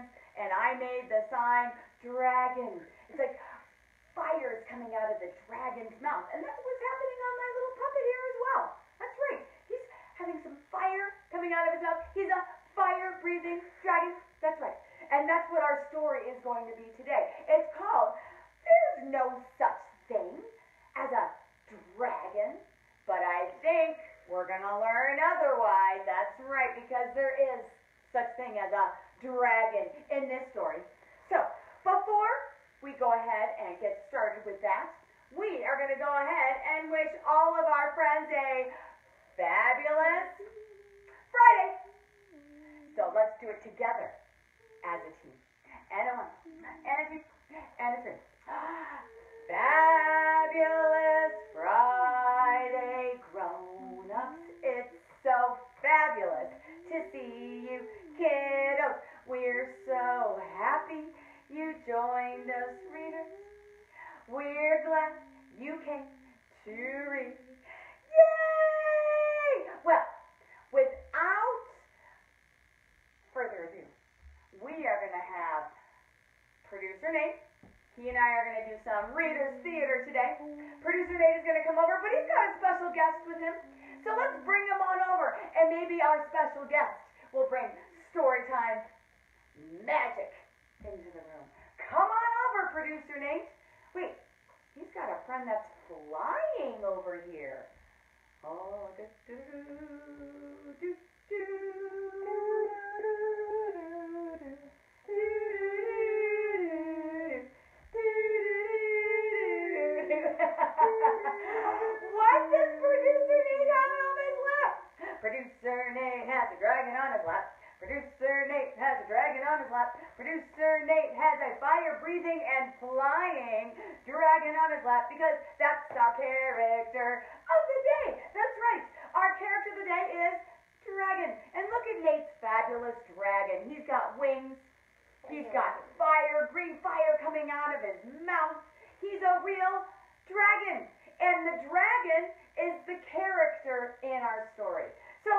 dragons, and I made the sign dragon. It's like fire is coming out of the dragon's mouth, and that's what's happening on my little puppet here as well. That's right. He's having some fire coming out of his mouth. He's a fire-breathing dragon. That's right. And that's what our story is going to be today. It's called There's No Such Thing as a Dragon, but I think we're going to learn otherwise. That's right, because there is such thing as a dragon in this story. So, before we go ahead and get started with that, we are going to go ahead and wish all of our friends a fabulous Friday. So let's do it together as a team. And a one, and a two, and a three. Fabulous Friday, grown-ups. It's so fabulous to see you, kiddos. We're so happy you joined us, readers. We're glad you came to read. Yay! Well, without further ado, we are going to have producer Nate. He and I are going to do some Reader's Theater today. Producer Nate is going to come over, but he's got a special guest with him. So let's bring him on over, and maybe our special guest will bring storytime magic into the room. Come on over, producer Nate. Wait, he's got a friend that's flying over here. Oh, do do do do What does producer Nate have on his lap? Producer Nate has a dragon on his lap. Producer Nate has a dragon on his lap. Producer Nate has a fire-breathing and flying dragon on his lap because that's our character of the day. That's right. Our character of the day is Dragon. And look at Nate's fabulous dragon. He's got wings. He's got fire, green fire coming out of his mouth. He's a real dragon. And the dragon is the character in our story. So,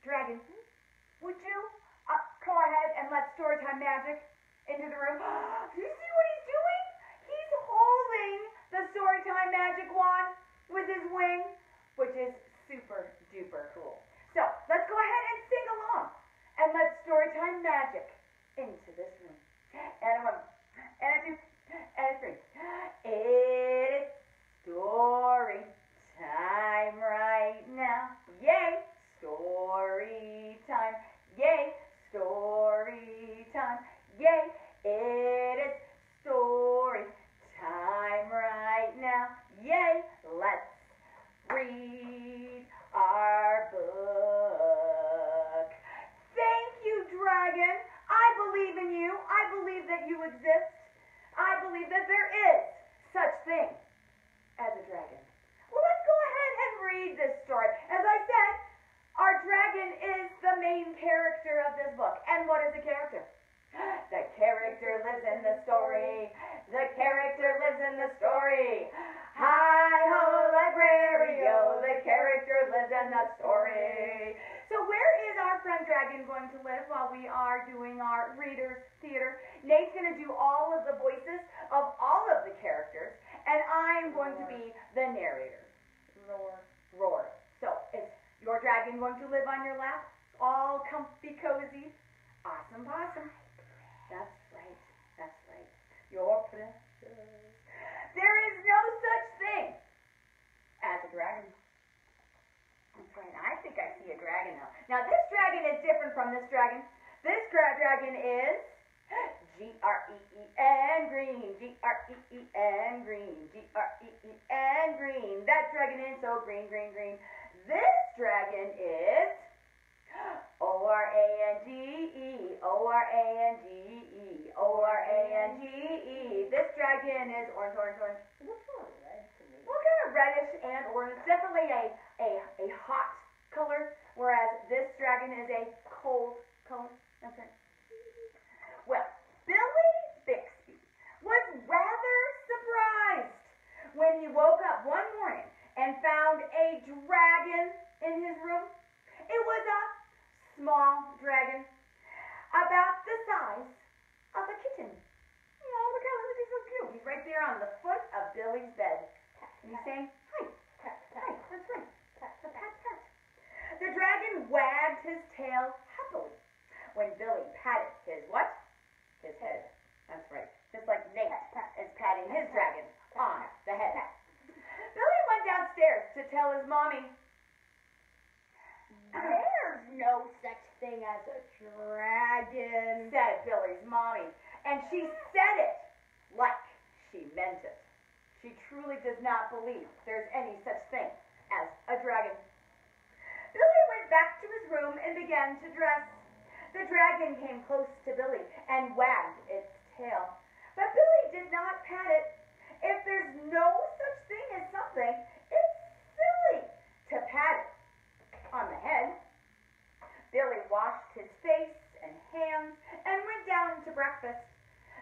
Dragon, would you go ahead and let Storytime Magic into the room? Do you see what he's doing? He's holding the Storytime Magic wand with his wing, which is super duper cool. So, let's go ahead and sing along and let Storytime Magic into this room. And a one, and a two, and a three. It's story time right now. Yay! Story time. Yay! Story time. Yay! It is story time right now. Yay! Let's read our book. Thank you, Dragon. I believe in you. I believe that you exist. I believe that there is such thing as a dragon. Well, let's go ahead and read this story. As I said, our dragon is the main character of this book. And what is a character? The character lives in the story. The character lives in the story. Hi-ho, librario. The character lives in the story. So where is our friend Dragon going to live while we are doing our Reader's Theater? Nate's going to do all of the voices of all of the characters, and I'm going to be the narrator. Roar. So is your dragon going to live on your lap? All comfy cozy? Awesome possum. That's right. That's right. Your precious. There is no such thing as a dragon. That's right. I think I see a dragon now. Now this dragon is different from this dragon. This dragon is G-R-E-E-N green. G-R-E-E-N green. G-R-E-E-N green. That dragon is so green, green, green. This dragon is O-R-A-N-G-E. O-R-A-N-G-E. O-R-A-N-G-E. This dragon is orange, orange, orange. It looks a little red to me. Well, kind of reddish and orange. It's definitely a hot color, whereas this dragon is a cold color. That's right. Well, Billy Bixby was rather surprised when he woke up one morning and found a dragon in his room. It was a small dragon, about the size around the foot of Billy's bed. And he's saying, hi, hi, that's right, the pat pat. The dragon wagged his tail happily when Billy patted his what? His head. That's right. Just like Nate is patting his dragon on the head. Billy went downstairs to tell his mommy, there's no such thing as a dragon, said Billy's mommy. And she said it like she meant it. She truly does not believe there's any such thing as a dragon. Billy went back to his room and began to dress. The dragon came close to Billy and wagged its tail. But Billy did not pat it. If there's no such thing as something, it's silly to pat it on the head. Billy washed his face and hands and went down to breakfast.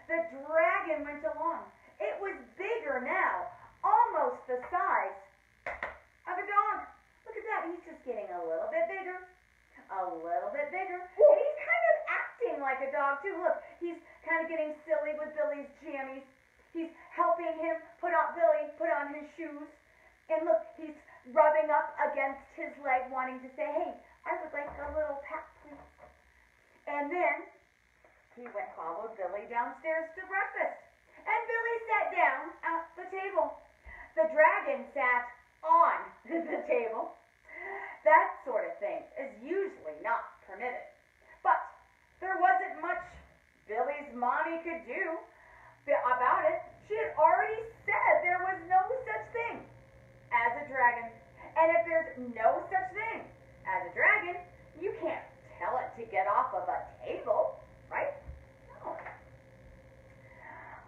The dragon went along. It was bigger now, almost the size of a dog. Look at that, he's just getting a little bit bigger, a little bit bigger. And he's kind of acting like a dog too. Look, he's kind of getting silly with Billy's jammies. He's helping him put on his shoes. And look, he's rubbing up against his leg, wanting to say, hey, I would like a little pat, please. And then he followed Billy downstairs to breakfast. And Billy sat down at the table. The dragon sat on the table. That sort of thing is usually not permitted. But there wasn't much Billy's mommy could do about it. She had already said there was no such thing as a dragon. And if there's no such thing as a dragon, you can't tell it to get off of a table, right? No.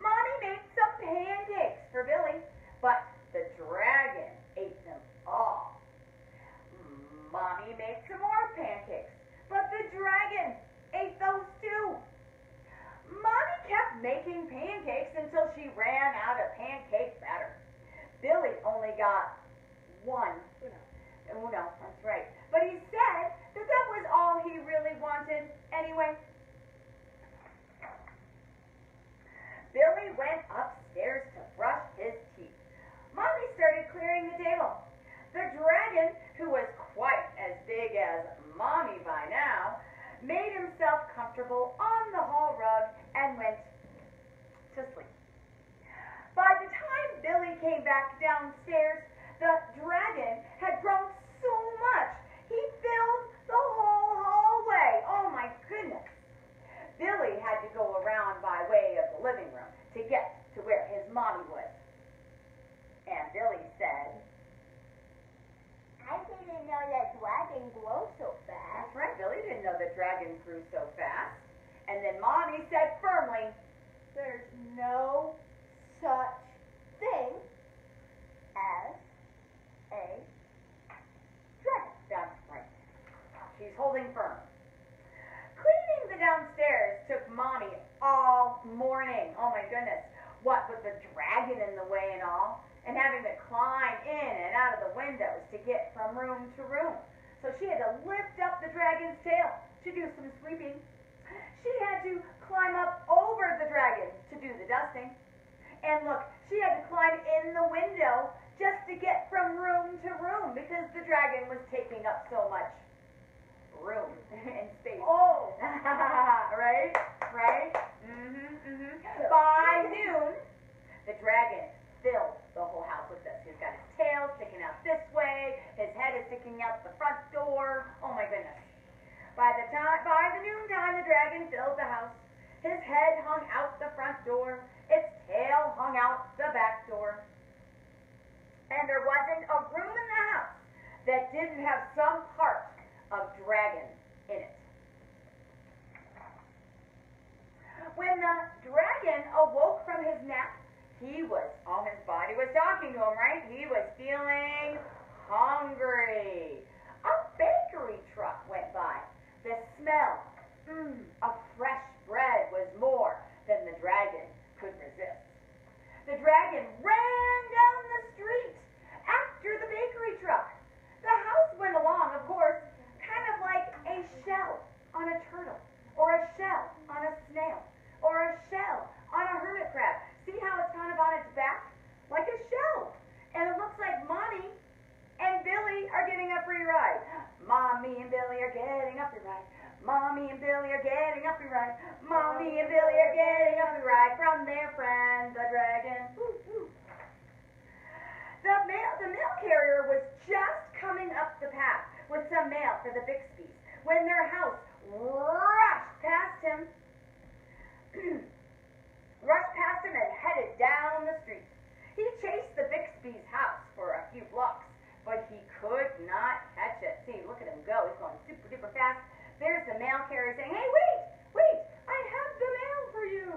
Mommy made some pancakes for Billy, but the dragon ate them all. Mommy made some more pancakes, but the dragon ate those too. Mommy kept making pancakes until she ran out of pancake batter. Billy only got one. Uno, that's right. But he said that was all he really wanted anyway. Billy went upstairs to brush his teeth. Mommy started clearing the table. The dragon, who was quite as big as Mommy by now, made himself comfortable on the hall rug and went to sleep. By the time Billy came back downstairs, the dragon had grown so much he filled the whole hallway. Oh my goodness. Billy had to go around by way of the living room to get to where his mommy was. And Billy said, I didn't know that dragon grew so fast. that's right, Billy didn't know that dragons grew so fast. And then Mommy said firmly, There's no such thing as a dragon. that's right. She's holding firm. Cleaning the downstairs took Mommy all morning. Oh my goodness. What with the dragon in the way and all, and having to climb in and out of the windows to get from room to room. So she had to lift up the dragon's tail to do some sweeping. She had to climb up over the dragon to do the dusting. And look, she had to climb in the window just to get from room to room because the dragon was taking up so much room and space. Oh, right? Right? By noon, the dragon filled the whole house with this. He's got his tail sticking out this way. His head is sticking out the front door. Oh my goodness. By the noontime, the dragon filled the house. His head hung out the front door. Its tail hung out the back door. And there wasn't a room in the house that didn't have some part of dragon in it. When the dragon awoke from his nap, his body was talking to him, right? He was feeling hungry. A bakery truck went by. The smell of fresh bread was more than the dragon could resist. The dragon ran down the street after the bakery truck. The house went along, of course, kind of like a shell on a turtle, or a shell on a snail, or a shell on a hermit crab. See how it's kind of on its back? Billy are getting a ride from their friend, the dragon. The mail carrier was just coming up the path with some mail for the Bixbys when their house rushed past him, and headed down the street. He chased the Bixby's house for a few blocks, but he could not catch it. See, look at him go. He's going super duper fast. There's the mail carrier saying, "Hey, wait, I have the mail for you."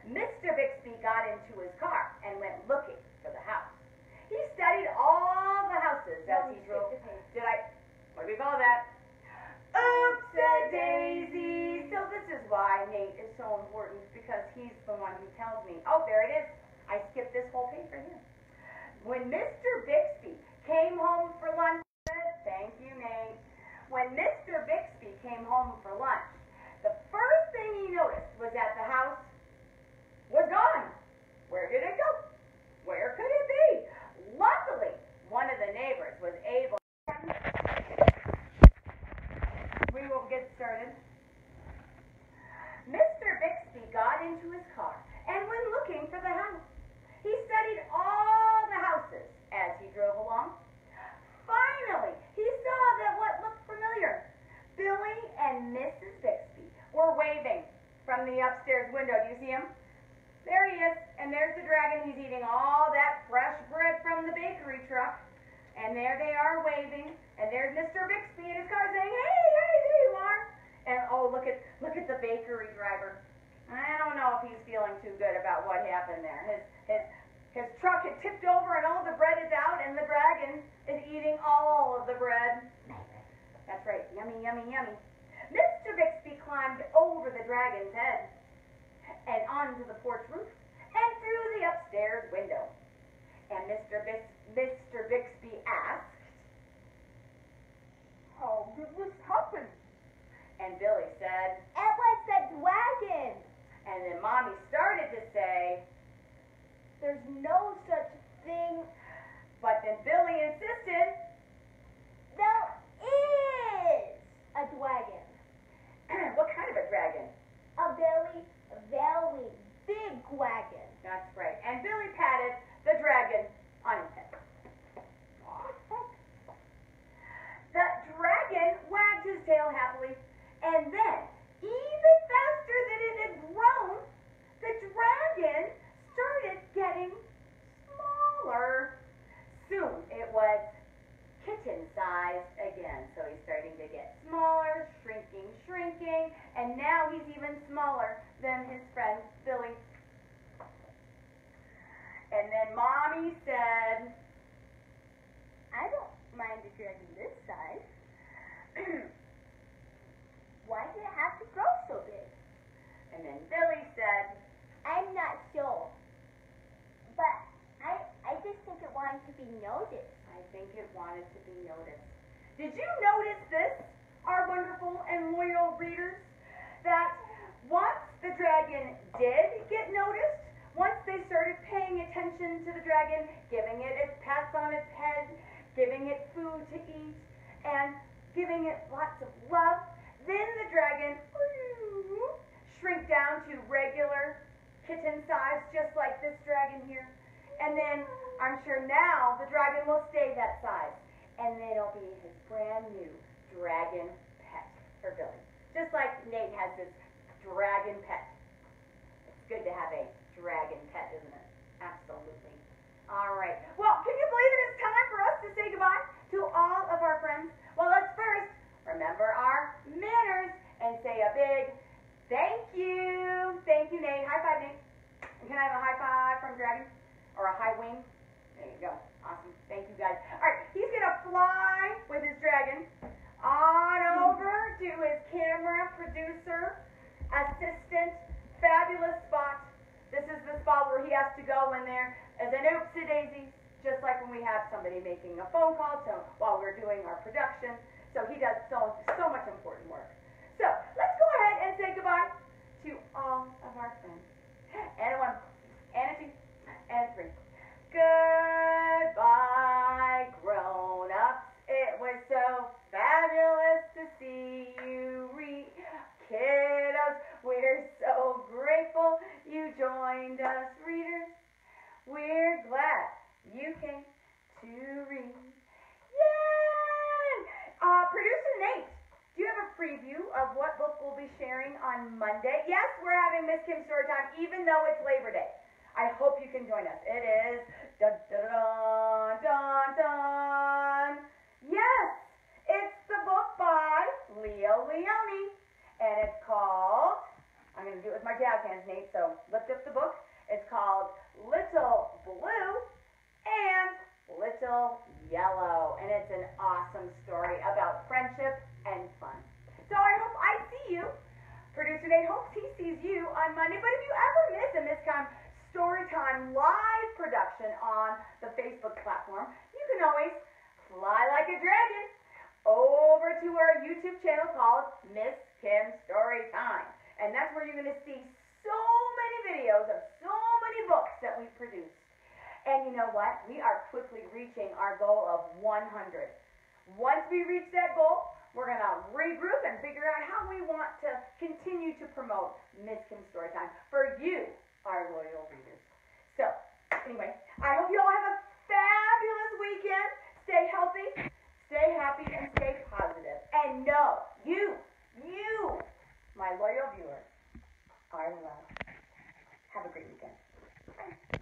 Mr. Bixby got into his car and went looking for the house. He studied all the houses as he drove. What do we call that? Oops-a-daisy. So this is why Nate is so important, because he's the one who tells me. Oh, there it is. I skipped this whole page right here. When Mr. Bixby came home for lunch, thank you, Nate. When Mr. Bixby came home for lunch, the first thing he noticed was that the house was gone. Where did it go? Where could it be? Luckily, one of the neighbors was able. We will get started. Mr. Bixby got into his car and went looking for the house. He studied all the houses as he drove along. Finally, he saw that what looked familiar. Billy and Mrs. Bixby were waving from the upstairs window. Do you see him? There he is, and there's the dragon. He's eating all that fresh bread from the bakery truck. And there they are waving, and there's Mr. Bixby in his car saying, "Hey, there you are." And oh, look at the bakery driver. I don't know if he's feeling too good about what happened there. His truck had tipped over and all the bread is out, and the dragon is eating all of the bread. That's right, yummy, yummy, yummy. Mr. Bixby climbed over the dragon's head and onto the porch roof and through the upstairs window. And Mr. Bixby asked, How did this happen? and Billy said, It was the dragon. and then Mommy started to say, There's no such thing. but then Billy insisted, There is a dragon. what kind of a dragon? A very, very big dragon. That's right. And Billy patted the dragon on his head. The dragon wagged his tail happily, and then, even faster than it had grown, the dragon started getting smaller. Soon it was kitten-sized again. So he's starting to get smaller, shrinking, and now he's even smaller than his friend Billy. And then Mommy said, I don't mind a dragon this size. Why did it have to grow so big? and then Billy said, I'm not sure. But I just think it wanted to be noticed. I think it wanted to be noticed. Did you notice this, our wonderful and loyal readers? That once the dragon did get noticed, once they started paying attention to the dragon, giving it its pats on its head, giving it food to eat, and giving it lots of love, then the dragon shrink down to regular kitten size, just like this dragon here. And then I'm sure now the dragon will stay that size. And then it'll be his brand new dragon pet for Billy. Just like Nate has this dragon pet. It's good to have a dragon pet, isn't it? Absolutely. All right. Well, can you believe it is time for us to say goodbye to all of our friends? Well, let's first remember our manners and say a big thank you. Thank you, Nate. High five, Nate. And can I have a high five from Dragon? Or a high wing? There you go. Awesome. Thank you, guys. All right. He's going to fly with his dragon on over to his camera producer, assistant, fabulous spot. This is the spot where he has to go when there is an oopsie-daisy, just like when we have somebody making a phone call while we're doing our production. So he does so much important work. So let's go ahead and say goodbye to all of our friends. And a one, and a two, and a three. Goodbye, grown-ups. It was so fabulous to see you, kiddos. Monday. Yes, we're having Miss Kim Storytime, even though it's Labor Day. I hope you can join us. It is dun dun dun dun dun. Yes, it's the book by Leo Leone, and it's called, I'm going to do it with my jazz hands, Nate, so lift up the book. It's called Little Blue and Little Yellow, and it's an awesome story about friendship and fun. So I hope I see you. Producer Nate hopes he sees you on Monday, but if you ever miss a Miss Kim Storytime live production on the Facebook platform, you can always fly like a dragon over to our YouTube channel called Miss Kim Storytime. And that's where you're going to see so many videos of so many books that we've produced. And you know what? We are quickly reaching our goal of 100. Once we reach that goal, we're going to regroup and figure out how we want to continue to promote Miss Kim Storytime for you, our loyal readers. So, anyway, I hope you all have a fabulous weekend. Stay healthy, stay happy, and stay positive. And know, you, my loyal viewers, are loved. Have a great weekend. Bye.